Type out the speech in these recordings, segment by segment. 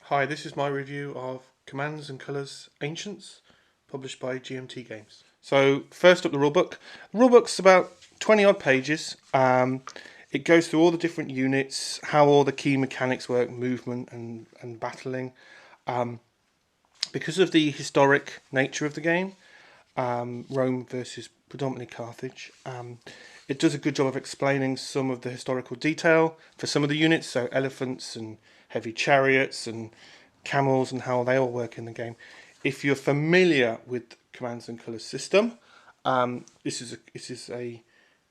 Hi, this is my review of Commands and Colours Ancients, published by GMT Games. So, first up, the rulebook. The rulebook's about 20 odd pages. It goes through all the different units, how all the key mechanics work, movement and battling. Because of the historic nature of the game, Rome versus predominantly Carthage, it does a good job of explaining some of the historical detail for some of the units, so elephants and heavy chariots and camels and how they all work in the game. If you're familiar with Commands and Colours system, this is a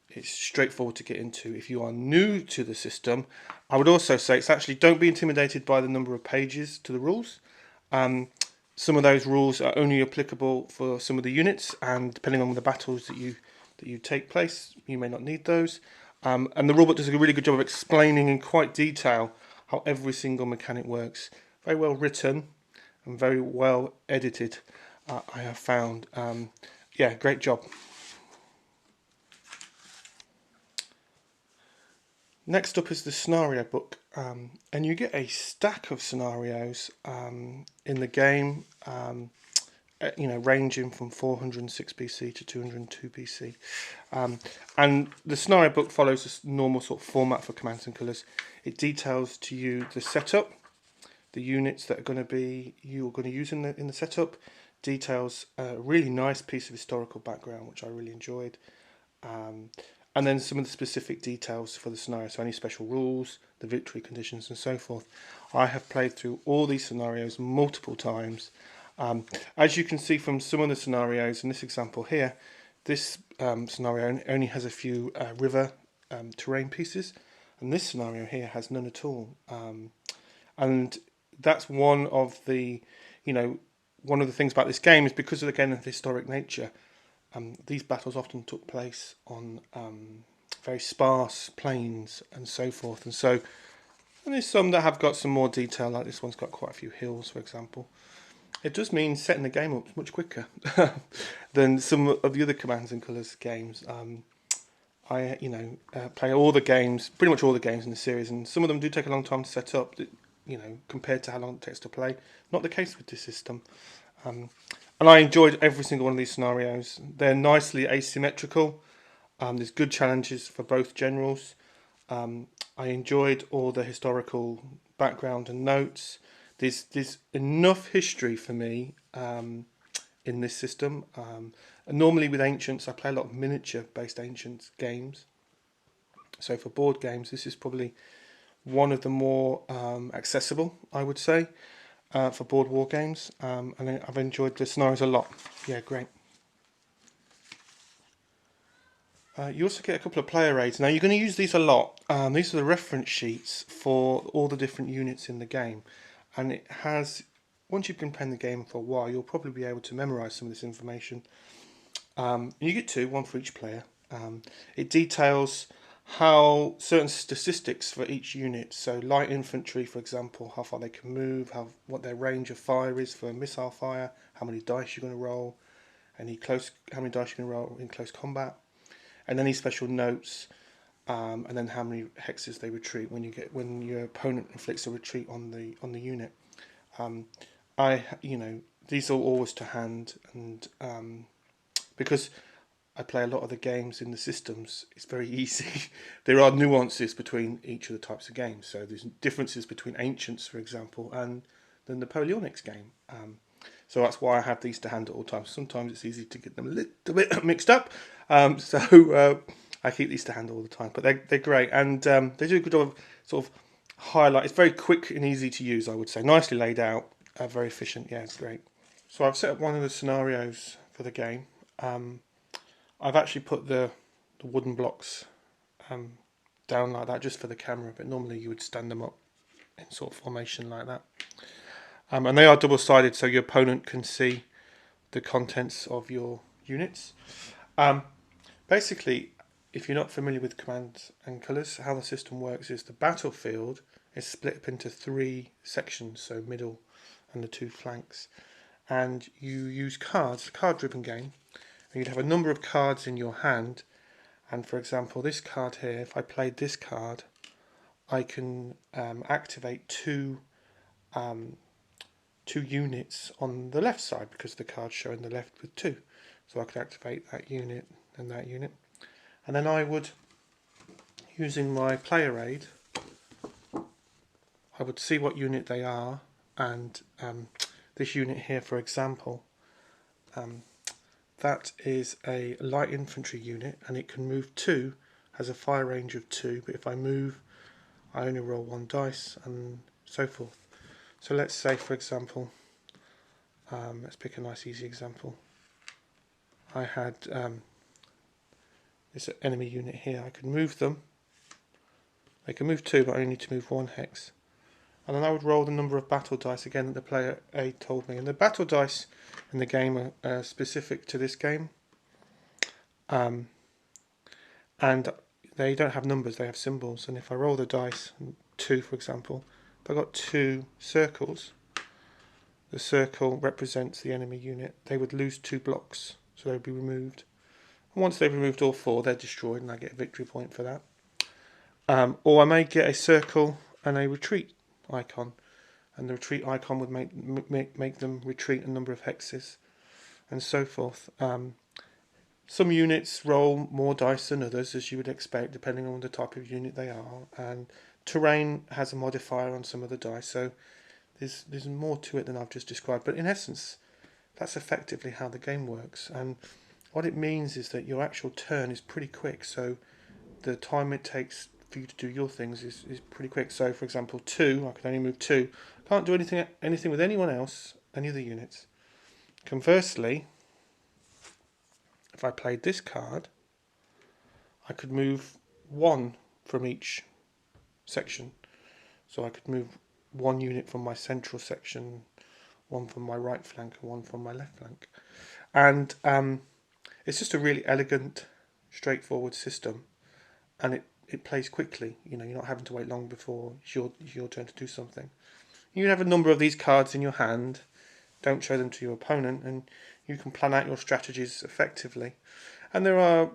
it's straightforward to get into. If you are new to the system, I would also say it's actually don't be intimidated by the number of pages to the rules. Some of those rules are only applicable for some of the units, and depending on the battles that you take place, you may not need those. And the rulebook does a really good job of explaining in quite detail how every single mechanic works. Very well written and very well edited, I have found. Yeah, great job. Next up is the scenario book, and you get a stack of scenarios in the game. Ranging from 406 BC to 202 BC. And the scenario book follows a normal sort of format for Commands and Colours. It details to you the setup, the units that you're going to use in the setup, details a really nice piece of historical background, which I really enjoyed. And then some of the specific details for the scenario, so any special rules, the victory conditions, and so forth. I have played through all these scenarios multiple times. As you can see from some of the scenarios in this example here, this scenario only has a few river terrain pieces, and this scenario here has none at all. And that's one of the things about this game is because of the historic nature. These battles often took place on very sparse plains and so forth, and there's some that have got some more detail, like this one's got quite a few hills, for example. It does mean setting the game up much quicker than some of the other Commands and Colours games. I play all the games, pretty much all the games in the series, and some of them do take a long time to set up. Compared to how long it takes to play. Not the case with this system. And I enjoyed every single one of these scenarios. They're nicely asymmetrical. There's good challenges for both generals. I enjoyed all the historical background and notes. There's enough history for me in this system. And normally with Ancients, I play a lot of miniature-based Ancients games. So for board games, this is probably one of the more accessible, I would say, for board war games. And I've enjoyed the scenarios a lot. Yeah, great. You also get a couple of player aids. Now you're going to use these a lot. These are the reference sheets for all the different units in the game, and it has. Once you've been playing the game for a while, you'll probably be able to memorise some of this information. You get two, one for each player. It details how certain statistics for each unit. So light infantry, for example, how far they can move, what their range of fire is for missile fire, how many dice you're going to roll, how many dice you're going to roll in close combat, and any special notes, and then how many hexes they retreat when your opponent inflicts a retreat on the unit. These are always to hand, and because I play a lot of the games in the systems, it's very easy. There are nuances between each of the types of games, so there's differences between Ancients, for example, and the Napoleonics game. So that's why I have these to hand at all times. Sometimes it's easy to get them a little bit mixed up, I keep these to hand all the time. But they're great, and they do a good job of sort of highlight. It's very quick and easy to use, I would say. Nicely laid out, very efficient. Yeah, it's great. So I've set up one of the scenarios for the game. I've actually put the wooden blocks down like that just for the camera, but normally you would stand them up in sort of formation like that. And they are double-sided, so your opponent can see the contents of your units. Basically, if you're not familiar with Commands and Colours, how the system works is the battlefield is split up into three sections, so middle and the two flanks. And you use cards, card-driven game, and you'd have a number of cards in your hand. And for example, this card here, if I played this card, I can activate two 2 units on the left side because the card's showing the left with 2. So I could activate that unit and that unit. And then I would, using my player aid, I would see what unit they are, and this unit here, for example, that is a light infantry unit, and it can move 2, has a fire range of 2, but if I move, I only roll 1 dice, and so forth. So let's say, for example, let's pick a nice easy example. I had this enemy unit here. I could move them. They can move 2, but I only need to move 1 hex. And then I would roll the number of battle dice again that the player aid told me. And the battle dice in the game are specific to this game. And they don't have numbers, they have symbols. And if I roll the dice, 2 for example, if I got 2 circles, the circle represents the enemy unit. They would lose 2 blocks, so they would be removed. And once they've removed all 4, they're destroyed, and I get a victory point for that. Or I may get a circle and a retreat icon, and the retreat icon would make them retreat a number of hexes, and so forth. Some units roll more dice than others, as you would expect, depending on the type of unit they are, and terrain has a modifier on some of the dice, so there's more to it than I've just described. But in essence, that's effectively how the game works, and what it means is that your actual turn is pretty quick, so the time it takes for you to do your things is pretty quick. So for example, 2, I can only move 2. Can't do anything with anyone else, any other units. Conversely, if I played this card, I could move 1 from each section. So I could move 1 unit from my central section, 1 from my right flank, and 1 from my left flank. And it's just a really elegant, straightforward system, and it plays quickly. You know, you're not having to wait long before it's your turn to do something. You have a number of these cards in your hand. Don't show them to your opponent, and you can plan out your strategies effectively. And there are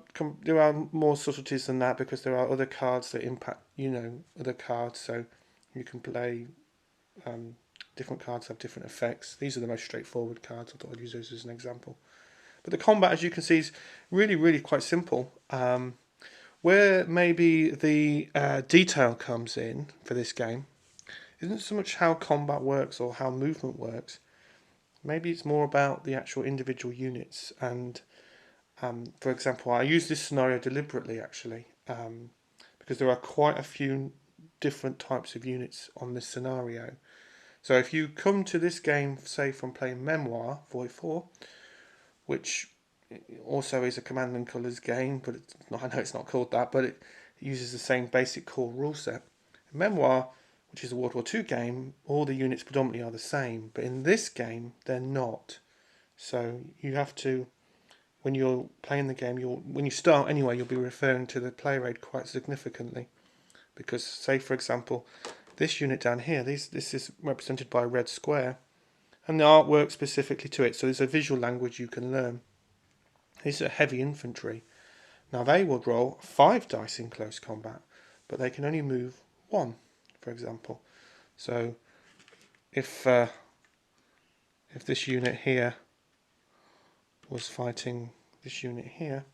more subtleties than that, because there are other cards that impact, other cards. So you can play different cards have different effects. These are the most straightforward cards. I thought I'd use those as an example. But the combat, as you can see, is really, really quite simple. Where maybe the detail comes in for this game isn't so much how combat works or how movement works. Maybe it's more about the actual individual units. And for example, I use this scenario deliberately, actually, because there are quite a few different types of units on this scenario. So if you come to this game, say from playing Memoir 44, which also is a Command and Colours game, but I know it's not called that, but it uses the same basic core rule set. In Memoir, which is a World War II game, all the units predominantly are the same, but in this game they're not. So you have to, when you're playing the game, when you start anyway, you'll be referring to the player aid quite significantly, because say for example, this unit down here, this is represented by a red square, and the artwork specifically to it, so there's a visual language you can learn. These are heavy infantry. Now they would roll 5 dice in close combat, but they can only move 1, for example. So if this unit here was fighting this unit here,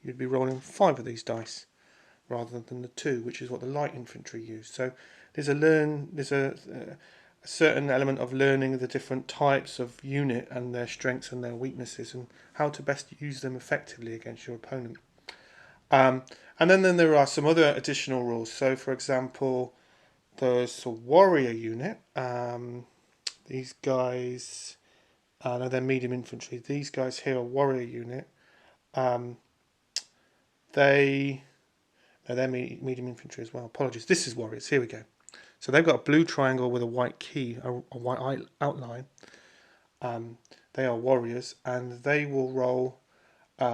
you'd be rolling 5 of these dice rather than the 2, which is what the light infantry use. So there's a certain element of learning the different types of unit and their strengths and their weaknesses, and how to best use them effectively against your opponent. And then there are some other additional rules. So for example, there's a warrior unit. These guys, no, they're medium infantry. These guys here are warrior unit. They're medium infantry as well. Apologies. This is warriors. Here we go. So they've got a blue triangle with a white key, a white outline. They are warriors, and they will roll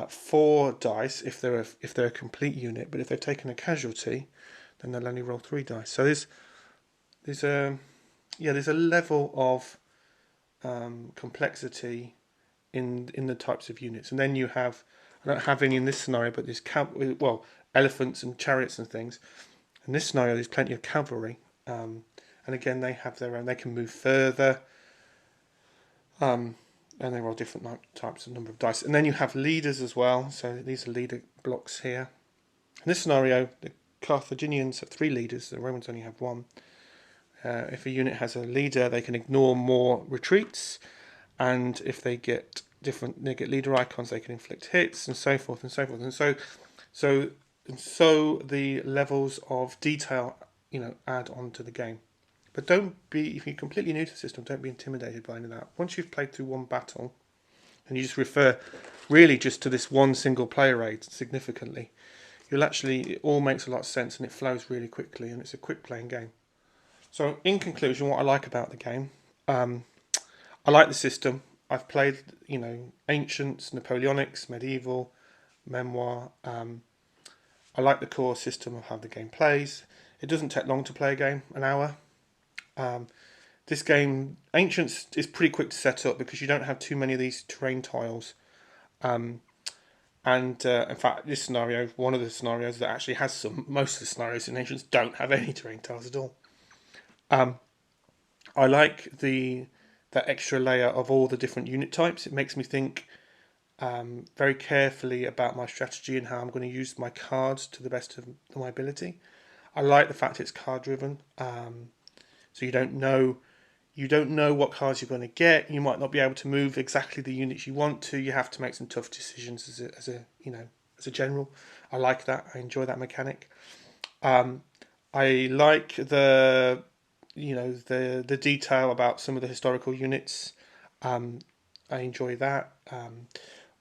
4 dice if they're a complete unit. But if they've taken a casualty, then they'll only roll 3 dice. So there's a level of complexity in the types of units. And then you have, I don't have any in this scenario, but there's elephants and chariots and things. In this scenario, there's plenty of cavalry. And and again they have their own. They can move further, and there are different types of number of dice. And then you have leaders as well. So these are leader blocks here. In this scenario, the Carthaginians have 3 leaders. The Romans only have 1. If a unit has a leader, they can ignore more retreats, and if they get leader icons, they can inflict hits, and so forth and so forth. So the levels of detail, add on to the game. But if you're completely new to the system, don't be intimidated by any of that. Once you've played through one battle, and you just refer really just to this one single player raid significantly, it all makes a lot of sense, and it flows really quickly, and it's a quick playing game. So in conclusion, what I like about the game, I like the system. I've played, Ancients, Napoleonics, Medieval, Memoir. I like the core system of how the game plays. It doesn't take long to play a game, an hour. This game, Ancients, is pretty quick to set up because you don't have too many of these terrain tiles. And in fact, this scenario, one of the scenarios that actually has some, most of the scenarios in Ancients don't have any terrain tiles at all. I like that extra layer of all the different unit types. It makes me think very carefully about my strategy and how I'm going to use my cards to the best of my ability. I like the fact it's card driven, so you don't know what cards you're going to get. You might not be able to move exactly the units you want to. You have to make some tough decisions as a general. I like that. I enjoy that mechanic. I like the detail about some of the historical units. I enjoy that.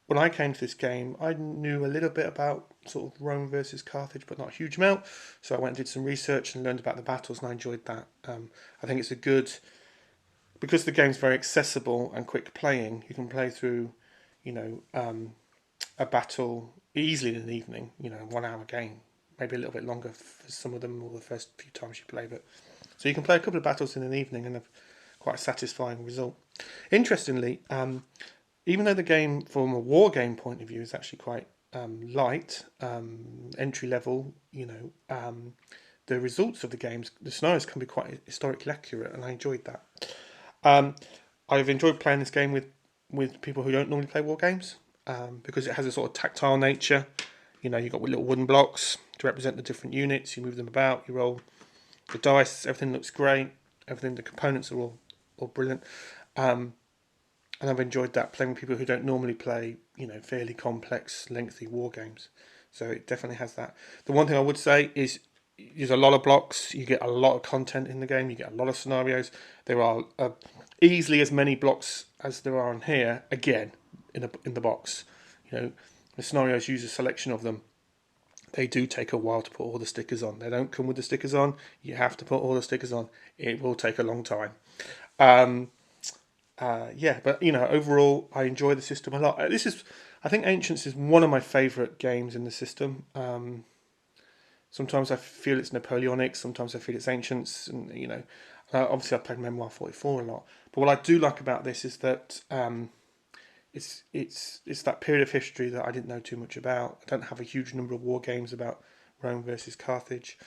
When I came to this game, I knew a little bit about sort of Rome versus Carthage, but not a huge amount. So I went and did some research and learned about the battles, and I enjoyed that. I think it's because the game's very accessible and quick playing. You can play through, a battle easily in an evening. 1 hour game, maybe a little bit longer for some of them, or the first few times you play. But so you can play a couple of battles in an evening and have quite a satisfying result. Interestingly, even though the game, from a war game point of view, is actually quite light, entry level, the results of the scenarios can be quite historically accurate, and I enjoyed that. I've enjoyed playing this game with people who don't normally play war games, because it has a sort of tactile nature. You've got little wooden blocks to represent the different units. You move them about, you roll the dice, everything looks great. The components are all brilliant. And I've enjoyed that, playing with people who don't normally play, fairly complex, lengthy war games. So it definitely has that. The one thing I would say is there's a lot of blocks. You get a lot of content in the game. You get a lot of scenarios. There are easily as many blocks as there are on here, again, in the box. The scenarios use a selection of them. They do take a while to put all the stickers on. They don't come with the stickers on. You have to put all the stickers on. It will take a long time. But overall, I enjoy the system a lot. I think Ancients is one of my favourite games in the system. Sometimes I feel it's Napoleonic, sometimes I feel it's Ancients, and obviously I've played Memoir 44 a lot. But what I do like about this is that it's that period of history that I didn't know too much about. I don't have a huge number of war games about Rome versus Carthage,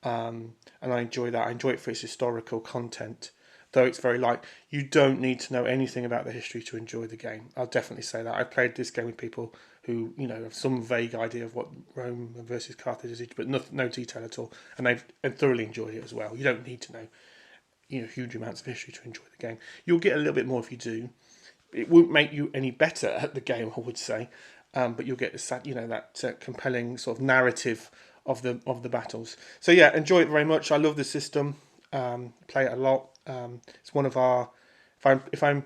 and I enjoy that. I enjoy it for its historical content. Though it's very light, you don't need to know anything about the history to enjoy the game. I'll definitely say that. I've played this game with people who, have some vague idea of what Rome versus Carthage is, but no detail at all, and they've thoroughly enjoyed it as well. You don't need to know, huge amounts of history to enjoy the game. You'll get a little bit more if you do. It won't make you any better at the game, I would say, but you'll get that compelling sort of narrative of the battles. So yeah, enjoy it very much. I love the system. Play it a lot. It's one of our. If I'm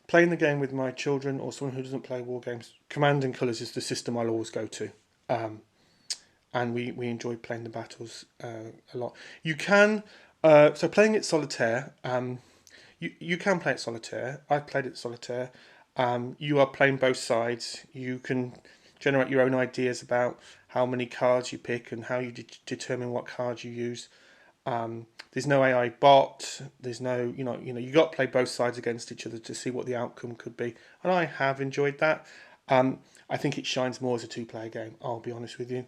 playing the game with my children or someone who doesn't play war games, Command and Colours is the system I'll always go to, and we enjoy playing the battles a lot. You can so playing it solitaire. You can play it solitaire. I've played it solitaire. You are playing both sides. You can generate your own ideas about how many cards you pick and how you determine what cards you use. There's no AI bot. There's no, you got to play both sides against each other to see what the outcome could be. And I have enjoyed that. I think it shines more as a two-player game, I'll be honest with you.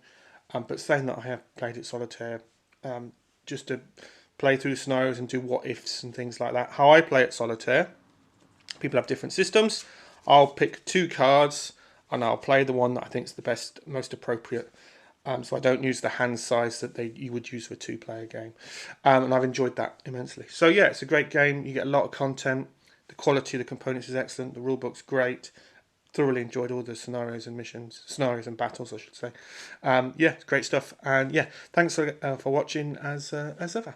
But saying that, I have played it solitaire, just to play through the scenarios and do what ifs and things like that. How I play at Solitaire, people have different systems. I'll pick 2 cards and I'll play the one that I think is the best, most appropriate. So I don't use the hand size that you would use for a 2-player game. And I've enjoyed that immensely. So yeah, it's a great game. You get a lot of content. The quality of the components is excellent. The rulebook's great. Thoroughly enjoyed all the scenarios and battles, I should say. Yeah, it's great stuff. And yeah, thanks for watching as ever.